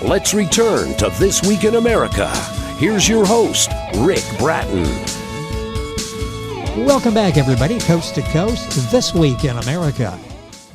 Let's return to This Week in America. Here's your host, Rick Bratton. Welcome back, everybody, coast to coast. This Week in America.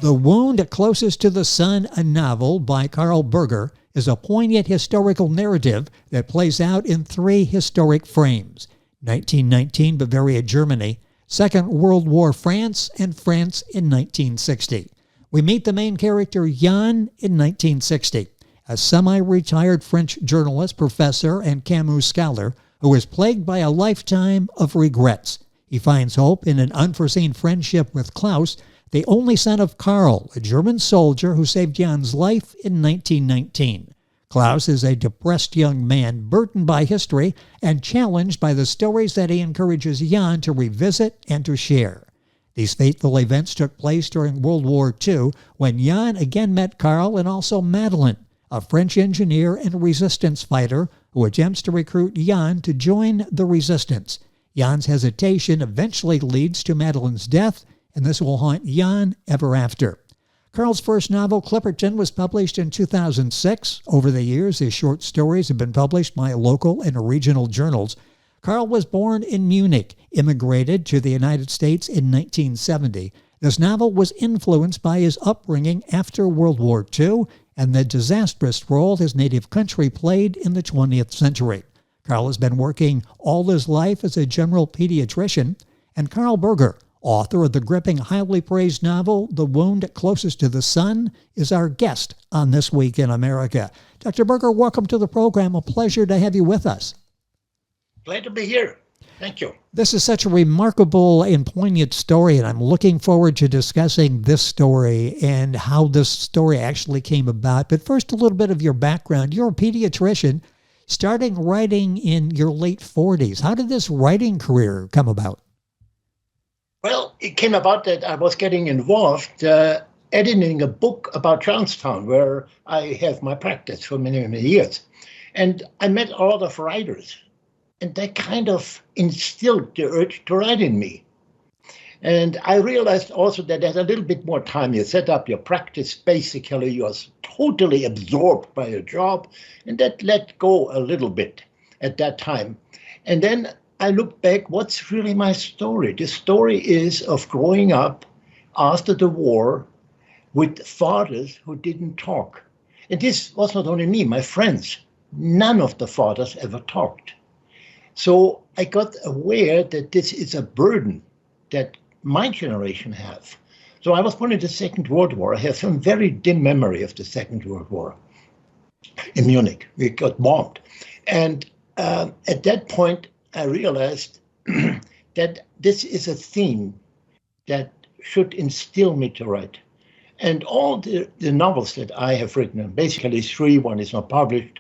The Wound Closest to the Sun, a novel by Karl Berger, is a poignant historical narrative that plays out in three historic frames: 1919 Bavaria, Germany, Second World War France, and France in 1960. We meet the main character, Yann, in 1960, a semi-retired French journalist, professor, and Camus scholar who is plagued by a lifetime of regrets. He finds hope in an unforeseen friendship with Klaus, the only son of Karl, a German soldier who saved Yann's life in 1919. Klaus is a depressed young man burdened by history and challenged by the stories that he encourages Yann to revisit and to share. These fateful events took place during World War II, when Yann again met Karl and also Madeleine, a French engineer and resistance fighter who attempts to recruit Yann to join the resistance. Yann's hesitation eventually leads to Madeleine's death, and this will haunt Yann ever after. Karl's first novel, Clipperton, was published in 2006. Over the years, his short stories have been published by local and regional journals. Karl was born in Munich, immigrated to the United States in 1970. This novel was influenced by his upbringing after World War II and the disastrous role his native country played in the 20th century. Karl has been working all his life as a general pediatrician, and Karl Berger, author of the gripping, highly praised novel, The Wound Closest to the Sun, is our guest on This Week in America. Dr. Berger, welcome to the program. A pleasure to have you with us. Glad to be here. Thank you. This is such a remarkable and poignant story, and I'm looking forward to discussing this story and how this story actually came about. But first, a little bit of your background. You're a pediatrician, starting writing in your late 40s. How did this writing career come about? Well, it came about that I was getting involved editing a book about Charlestown, where I have my practice for many, many years. And I met a lot of writers, and that kind of instilled the urge to write in me. And I realized also that there's a little bit more time. You set up your practice, basically you're totally absorbed by your job, and that let go a little bit at that time. And then I look back, what's really my story? The story is of growing up after the war with fathers who didn't talk. And this was not only me, my friends. None of the fathers ever talked. So I got aware that this is a burden that my generation have. So I was born in the Second World War. I have some very dim memory of the Second World War in Munich. We got bombed. And at that point, I realized that this is a theme that should instill me to write. And all the novels that I have written, and basically three, one is not published,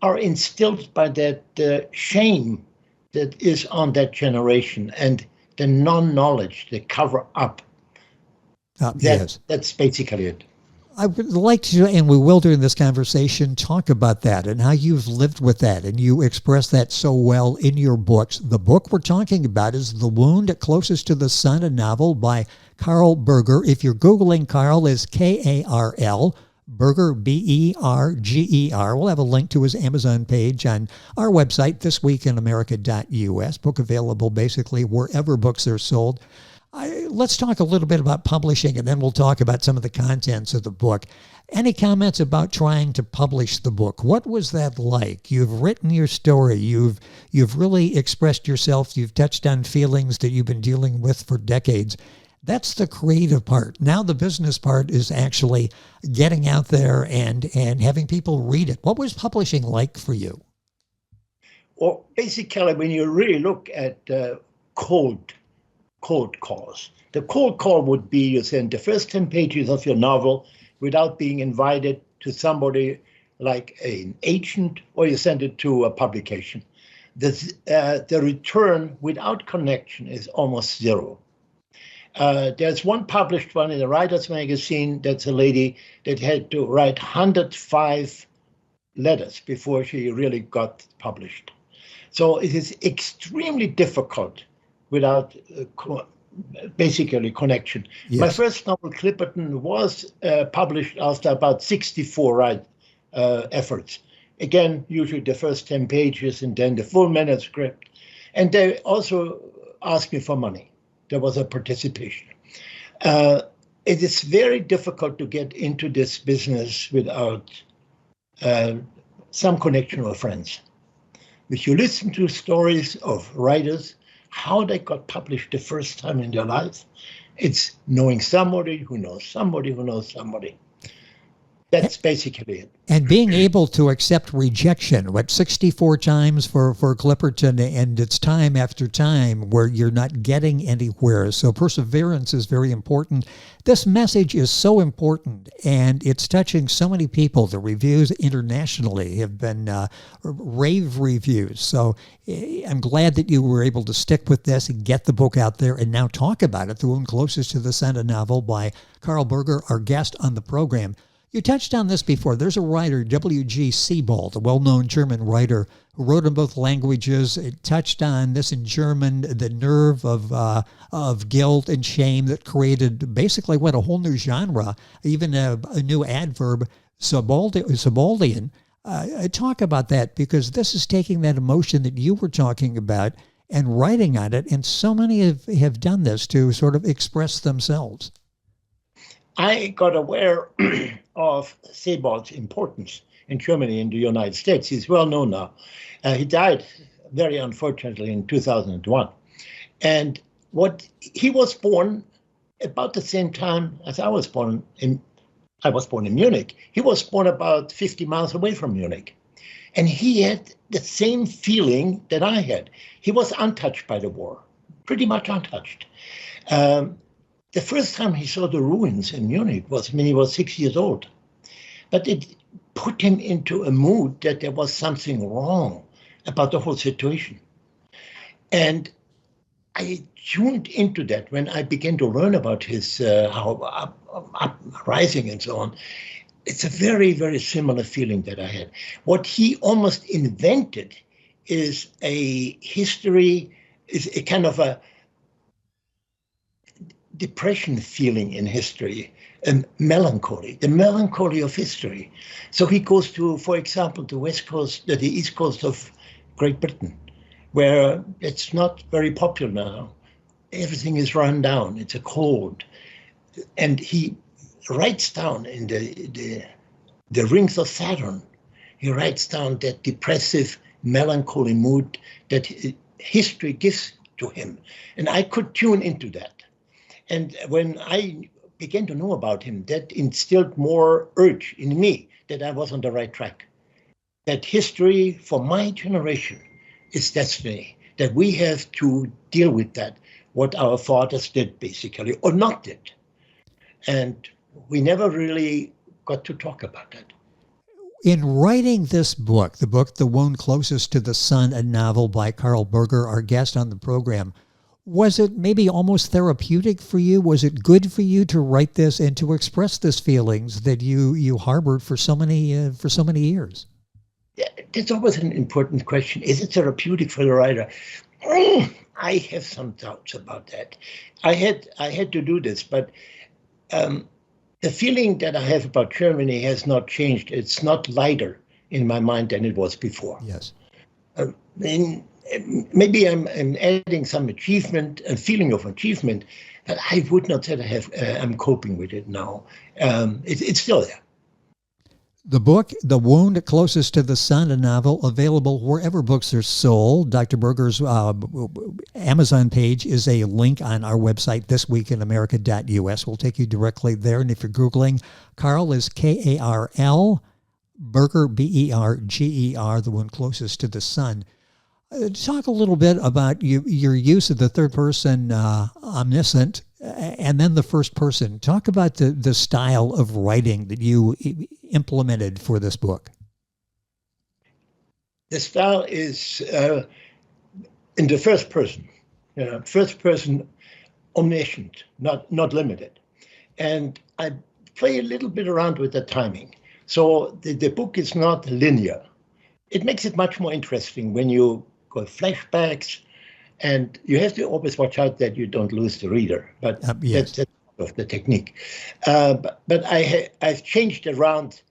are instilled by that shame that is on that generation and the non-knowledge, the cover-up. Yes. That's basically it. I would like to, and we will during this conversation, talk about that and how you've lived with that, and you express that so well in your books. The book we're talking about is The Wound Closest to the Sun, a novel by Karl Berger. If you're Googling Karl, is Karl, Berger, Berger. We'll have a link to his Amazon page on our website, thisweekinamerica.us. Book available basically wherever books are sold. Let's talk a little bit about publishing, and then we'll talk about some of the contents of the book. Any comments about trying to publish the book? What was that like? You've written your story. You've really expressed yourself. You've touched on feelings that you've been dealing with for decades. That's the creative part. Now the business part is actually getting out there and having people read it. What was publishing like for you? Well, basically, when you really look at cold calls. The cold call would be you send the first 10 pages of your novel without being invited to somebody like an agent, or you send it to a publication. The return without connection is almost zero. There's one published one in the Writers Magazine. That's a lady that had to write 105 letters before she really got published. So it is extremely difficult without basically connection. Yes. My first novel, Clipperton, was published after about 64 efforts. Again, usually the first 10 pages and then the full manuscript. And they also asked me for money. There was a participation. It is very difficult to get into this business without some connection with friends. If you listen to stories of writers, how they got published the first time in their life, it's knowing somebody who knows somebody who knows somebody. That's basically it. And being able to accept rejection, 64 times for Clipperton, and it's time after time where you're not getting anywhere. So perseverance is very important. This message is so important, and it's touching so many people. The reviews internationally have been rave reviews. So I'm glad that you were able to stick with this and get the book out there and now talk about it. The Wound Closest to the Sun, a novel by Karl Berger, our guest on the program. You touched on this before. There's a writer, W.G. Sebald, a well-known German writer who wrote in both languages. It touched on this in German, the nerve of guilt and shame that created basically a whole new genre, even a new adverb, Sebaldian. Talk about that, because this is taking that emotion that you were talking about and writing on it, and so many have done this to sort of express themselves. I got aware of Sebald's importance in Germany and the United States. He's well known now. He died very unfortunately in 2001. And he was born about the same time as I was born in Munich. He was born about 50 miles away from Munich. And he had the same feeling that I had. He was untouched by the war, pretty much untouched. The first time he saw the ruins in Munich was when he was 6 years old. But it put him into a mood that there was something wrong about the whole situation. And I tuned into that when I began to learn about his uprising and so on. It's a very, very similar feeling that I had. What he almost invented is a history, is a kind of a depression feeling in history, and melancholy, the melancholy of history. So he goes to, for example, the east coast of Great Britain, where it's not very popular now. Everything is run down. It's a cold. And he writes down in the rings of Saturn, he writes down that depressive, melancholy mood that history gives to him. And I could tune into that. And when I began to know about him, that instilled more urge in me that I was on the right track. That history for my generation is destiny, that we have to deal with that, what our fathers did basically, or not did. And we never really got to talk about that. In writing this book, The Wound Closest to the Sun, a novel by Karl Berger, our guest on the program, was it maybe almost therapeutic for you? Was it good for you to write this and to express these feelings that you harbored for so many years? Yeah, that's always an important question. Is it therapeutic for the writer? I have some doubts about that. I had to do this, but the feeling that I have about Germany has not changed. It's not lighter in my mind than it was before. Yes. Maybe I'm adding some achievement, a feeling of achievement, but I would not say I'm coping with it now. It's still there. The book, The Wound Closest to the Sun, a novel, available wherever books are sold. Dr. Berger's Amazon page is a link on our website, thisweekinamerica.us. We'll take you directly there. And if you're Googling, Karl is Karl, Berger, Berger, The Wound Closest to the Sun. Talk a little bit about your use of the third person omniscient and then the first person. Talk about the style of writing that you implemented for this book. The style is in the first person omniscient, not limited. And I play a little bit around with the timing. So the book is not linear. It makes it much more interesting when you go flashbacks, and you have to always watch out that you don't lose the reader. But yes. That's of the technique. But I've changed around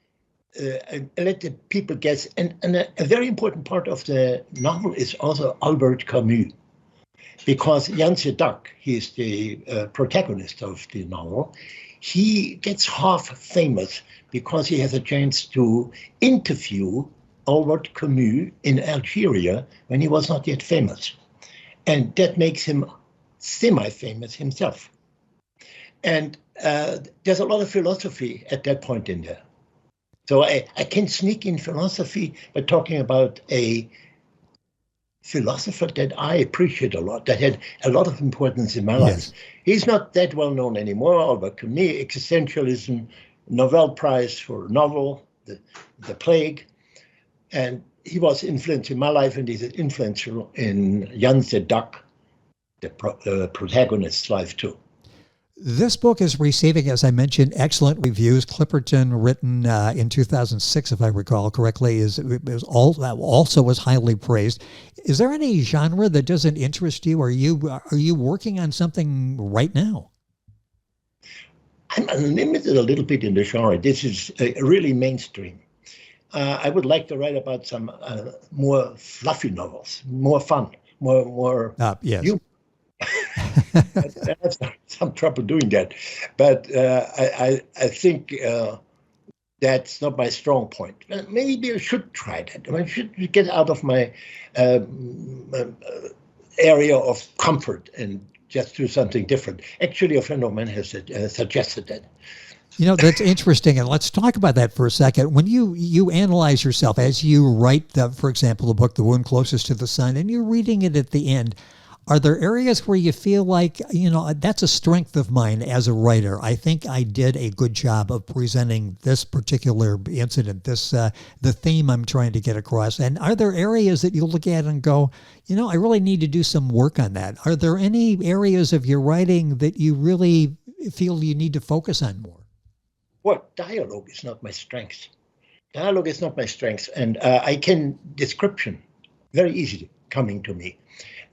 and let the people guess. And a very important part of the novel is also Albert Camus, because Yann the Duck, he's the protagonist of the novel. He gets half famous because he has a chance to interview Albert Camus in Algeria when he was not yet famous. And that makes him semi-famous himself. And there's a lot of philosophy at that point in there. So I can sneak in philosophy by talking about a philosopher that I appreciate a lot, that had a lot of importance in my life. He's not that well known anymore, Albert Camus, existentialism, Nobel Prize for novel, the Plague. And he was influential in my life, and he's influential in Yann the Duck, the protagonist's life too. This book is receiving, as I mentioned, excellent reviews. Clipperton, written in 2006, if I recall correctly, also was highly praised. Is there any genre that doesn't interest you? Are you working on something right now? I'm limited a little bit in the genre. This is really mainstream. I would like to write about some more fluffy novels, more fun, more humor. I have some trouble doing that, but I think that's not my strong point. Maybe I should try that. I should get out of my area of comfort and just do something different. Actually, a friend of mine has suggested that. You know, that's interesting, and let's talk about that for a second. When you analyze yourself as you write, for example, the book, The Wound Closest to the Sun, and you're reading it at the end, are there areas where you feel like, that's a strength of mine as a writer? I think I did a good job of presenting this particular incident, the theme I'm trying to get across. And are there areas that you look at and go, I really need to do some work on that? Are there any areas of your writing that you really feel you need to focus on more? Well, dialogue is not my strength. Dialogue is not my strength. And I can description very easily coming to me.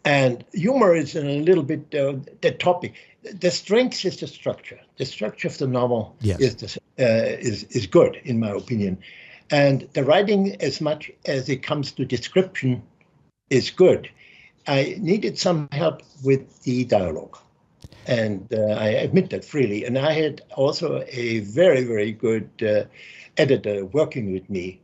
And humor is a little bit the topic. The strength is the structure. The structure of the novel is good, in my opinion. And the writing, as much as it comes to description, is good. I needed some help with the dialogue. And I admit that freely. And I had also a very, very good editor working with me,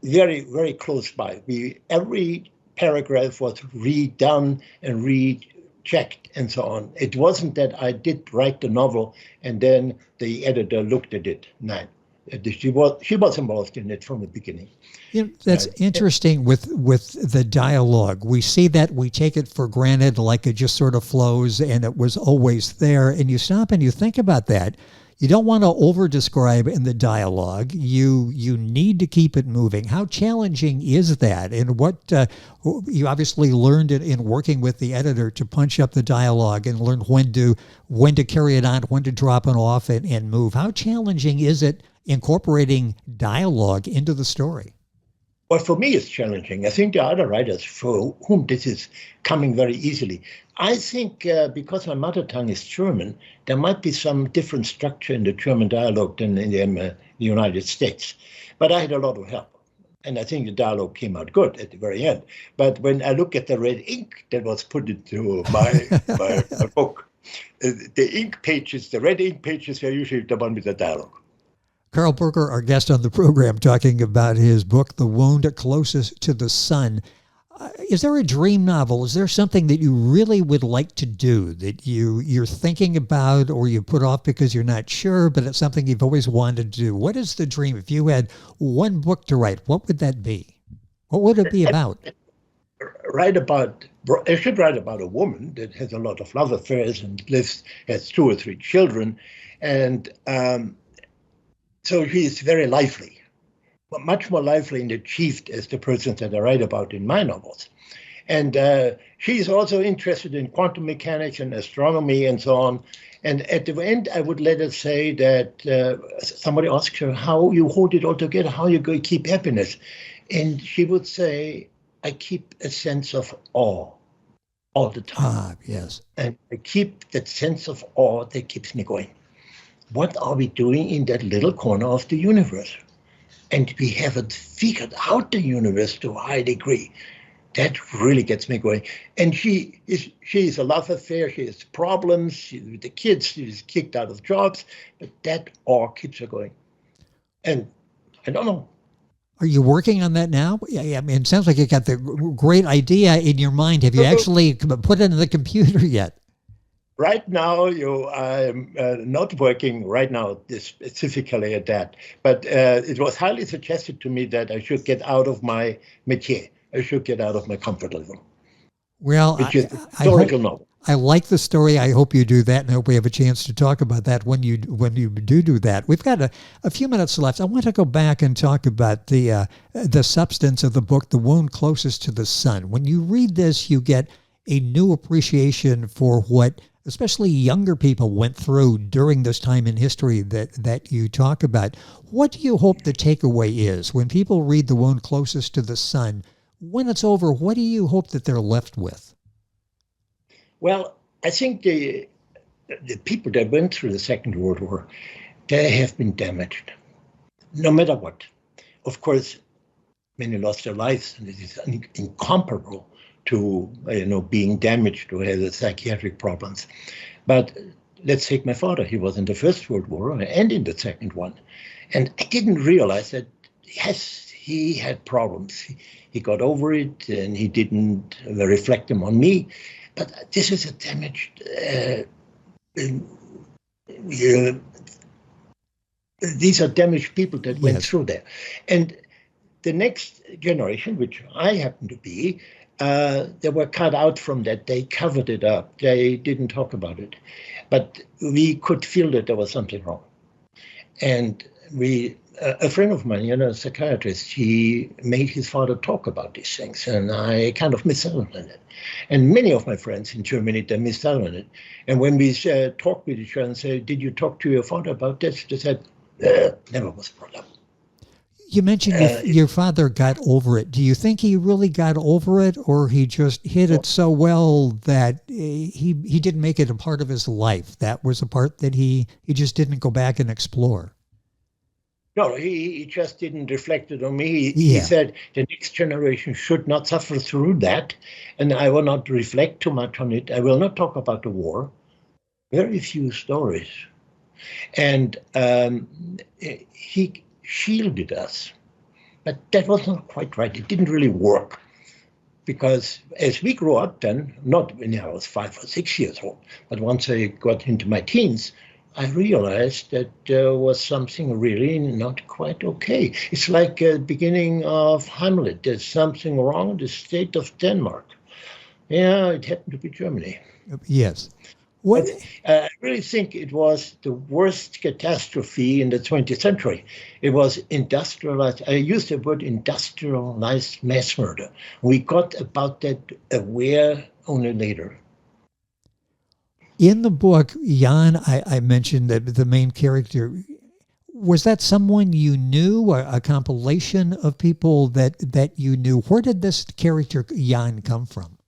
very, very close by. Every paragraph was redone and rechecked and so on. It wasn't that I did write the novel and then the editor looked at it. No, she was involved in it from the beginning. That's interesting with the dialogue. We see that, we take it for granted, like it just sort of flows and it was always there. And you stop and you think about that. You don't want to over-describe in the dialogue. You need to keep it moving. How challenging is that? And what you obviously learned it in working with the editor to punch up the dialogue and learn when to carry it on, when to drop it off and move. How challenging is it incorporating dialogue into the story? Well, for me, it's challenging. I think there are other writers for whom this is coming very easily. I think because my mother tongue is German, there might be some different structure in the German dialogue than in the United States. But I had a lot of help. And I think the dialogue came out good at the very end. But when I look at the red ink that was put into my book, the ink pages, the red ink pages are usually the one with the dialogue. Karl Berger, our guest on the program, talking about his book, The Wound Closest to the Sun. Is there a dream novel? Is there something that you really would like to do that you're thinking about or you put off because you're not sure, but it's something you've always wanted to do? What is the dream? If you had one book to write, what would that be? What would it be about? I should write about a woman that has a lot of love affairs and has 2 or 3 children. And so she is very lively, but much more lively and achieved as the persons that I write about in my novels. And she's also interested in quantum mechanics and astronomy and so on. And at the end, I would let her say that somebody asks her how you hold it all together, how you go keep happiness. And she would say, I keep a sense of awe all the time. Yes. And I keep that sense of awe that keeps me going. What are we doing in that little corner of the universe? and we haven't figured out the universe to a high degree. That really gets me going. And she is a love affair. She has problems with the kids. She's kicked out of jobs, but that all keeps her going. And I don't know. Are you working on that now? Yeah, I mean, it sounds like you got the great idea in your mind. Have you actually put it in the computer yet? Right now, I'm not working right now specifically at that. But it was highly suggested to me that I should get out of my métier. I should get out of my comfort level. Well, which is historical novel. I like the story. I hope you do that, and I hope we have a chance to talk about that when you do that. We've got a few minutes left. I want to go back and talk about the substance of the book, The Wound Closest to the Sun. When you read this, you get a new appreciation for what especially younger people went through during this time in history that you talk about. What do you hope the takeaway is when people read The Wound Closest to the Sun? When it's over, what do you hope that they're left with? Well, I think the people that went through the Second World War, they have been damaged, no matter what. Of course, many lost their lives, and it is incomparable to being damaged or have psychiatric problems. But let's take my father. He was in the First World War and in the Second one. And I didn't realize that, yes, he had problems. He got over it, and he didn't reflect them on me. But this is a damaged. These are damaged people that went through there, and the next generation, which I happen to be, they were cut out from that. They covered it up. They didn't talk about it, but we could feel that there was something wrong, and a friend of mine, a psychiatrist, he made his father talk about these things, and I kind of missed out on it. And many of my friends in Germany, they missed out on it. And when we talked with each other and said, "Did you talk to your father about this?" They said, "Never was brought up." You mentioned your father got over it. Do you think he really got over it, or he just hid it so well that he didn't make it a part of his life? That was a part that he just didn't go back and explore. No, he just didn't reflect it on me. He said the next generation should not suffer through that, and I will not reflect too much on it. I will not talk about the war. Very few stories. And he shielded us. But that was not quite right. It didn't really work. Because as we grew up then, not when I was 5 or 6 years old, but once I got into my teens, I realized that there was something really not quite okay. It's like the beginning of Hamlet. There's something wrong in the state of Denmark. Yeah, it happened to be Germany. Yes. But I really think it was the worst catastrophe in the 20th century. It was industrialized. I used the word industrialized mass murder. We got about that aware only later. In the book, Yann, I mentioned that the main character, was that someone you knew, a compilation of people that you knew? Where did this character, Yann, come from?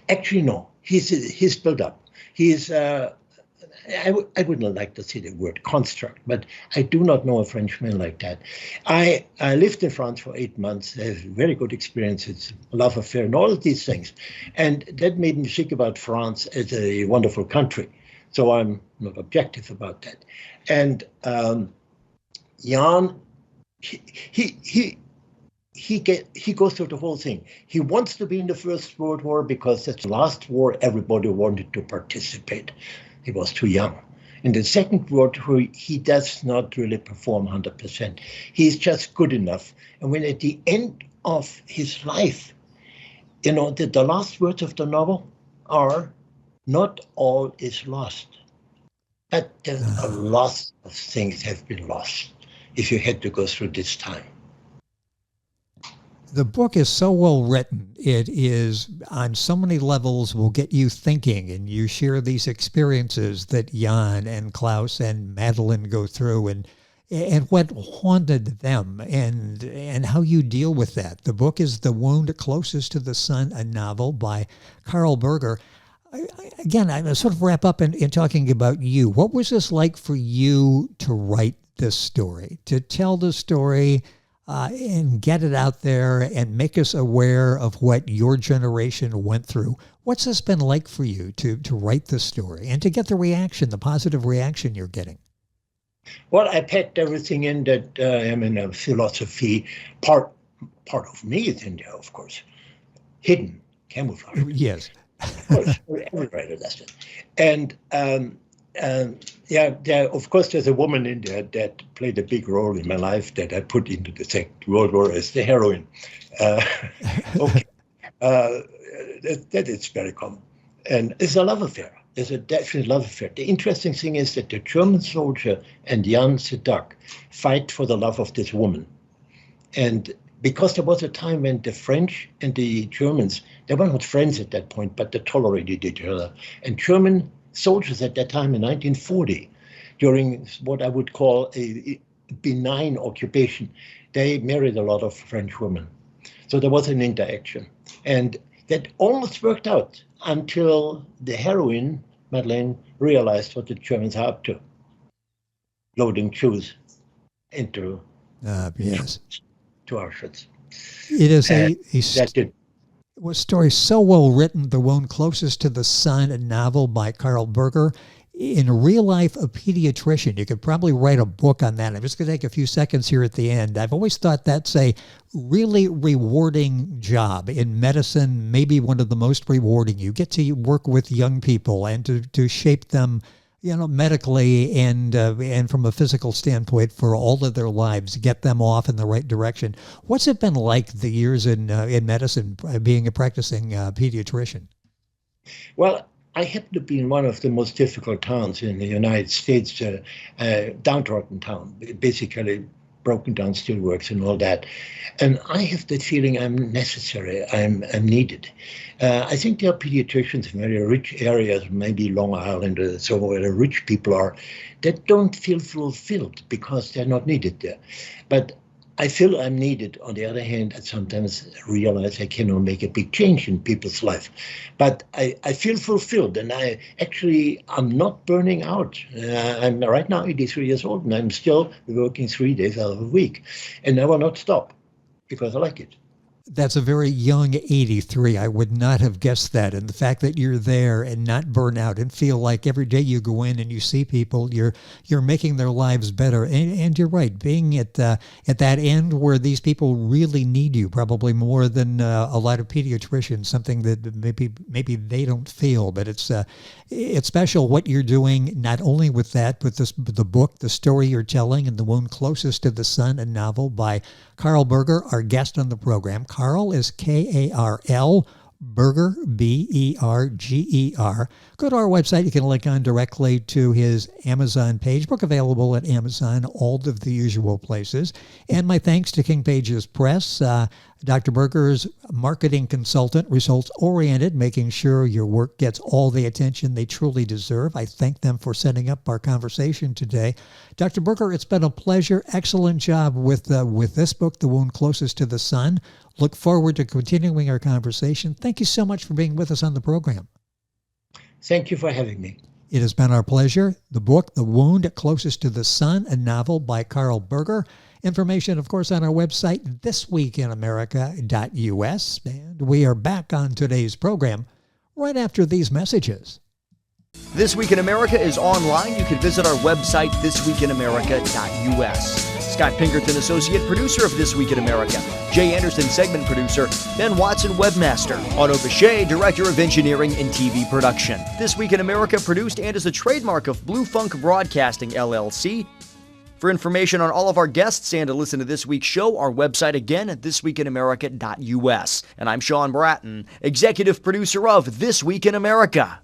Actually, no. He's built up. He's, I wouldn't like to say the word construct, but I do not know a Frenchman like that. I lived in France for 8 months. I have very good experiences, love affair, and all of these things. And that made me think about France as a wonderful country. So I'm not objective about that. And Yann, he goes through the whole thing. He wants to be in the First World War because that's the last war everybody wanted to participate. He was too young. In the Second World War, he does not really perform 100%. He's just good enough. And when at the end of his life, the last words of the novel are, "Not all is lost." But a lot of things have been lost if you had to go through this time. The book is so well written. It is on so many levels will get you thinking, and you share these experiences that Yann and Klaus and Madeleine go through, and what haunted them, and how you deal with that. The book is The Wound Closest to the Sun, a novel by Karl Berger. Again, I sort of wrap up in talking about you. What was this like for you to write this story, to tell the story and get it out there and make us aware of what your generation went through. What's this been like for you to write this story and to get the reaction, the positive reaction you're getting? Well, I packed everything in that philosophy. Part of me is in there, of course. Hidden, camouflage. Yes. Of course, every writer does it. And of course, there's a woman in there that played a big role in my life that I put into the Second World War as the heroine. Okay, that is very common, and it's a love affair. It's a definite love affair. The interesting thing is that the German soldier and Yann the duck fight for the love of this woman, and because there was a time when the French and the Germans, they were not friends at that point, but they tolerated each other. And German soldiers at that time in 1940, during what I would call a benign occupation, they married a lot of French women. So there was an interaction. And that almost worked out until the heroine, Madeleine, realized what the Germans are up to. Loading Jews into yes. to Auschwitz. It is a story so well written, The Wound Closest to the Sun, a novel by Karl Berger. In real life, a pediatrician. You could probably write a book on that. I'm just going to take a few seconds here at the end. I've always thought that's a really rewarding job in medicine, maybe one of the most rewarding. You get to work with young people and to shape them, medically and from a physical standpoint for all of their lives, get them off in the right direction. What's it been like the years in medicine, being a practicing pediatrician? Well, I happen to be in one of the most difficult towns in the United States, downtrodden town, basically broken down steelworks and all that. And I have the feeling I'm necessary, I'm needed. I think there are pediatricians in very rich areas, maybe Long Island, so where the rich people are, that don't feel fulfilled because they're not needed there. But I feel I'm needed. On the other hand, I sometimes realize I cannot make a big change in people's life. But I feel fulfilled, and I'm not burning out. I'm right now 83 years old, and I'm still working 3 days out of a week. And I will not stop because I like it. That's a very young 83. I would not have guessed that. And the fact that you're there and not burn out and feel like every day you go in and you see people, you're making their lives better. And you're right, being at that end where these people really need you, probably more than a lot of pediatricians, something that maybe they don't feel. But it's special what you're doing, not only with that, but the book, the story you're telling, and The Wound Closest to the Sun, a novel by Karl Berger, our guest on the program. Karl is Karl, Berger, Berger. Go to our website. You can link on directly to his Amazon page. Book available at Amazon, all of the usual places. And my thanks to King Pages Press. Dr. Berger's marketing consultant, results-oriented, making sure your work gets all the attention they truly deserve. I thank them for setting up our conversation today. Dr. Berger, it's been a pleasure. Excellent job with this book, The Wound Closest to the Sun. Look forward to continuing our conversation. Thank you so much for being with us on the program. Thank you for having me. It has been our pleasure. The book, The Wound Closest to the Sun, a novel by Karl Berger. Information, of course, on our website, thisweekinamerica.us. And we are back on today's program right after these messages. This Week in America is online. You can visit our website, thisweekinamerica.us. Scott Pinkerton, associate producer of This Week in America. Jay Anderson, segment producer. Ben Watson, webmaster. Otto Bechet, director of engineering and TV production. This Week in America produced and is a trademark of Blue Funk Broadcasting, LLC. For information on all of our guests and to listen to this week's show, our website again at thisweekinamerica.us. And I'm Sean Bratton, executive producer of This Week in America.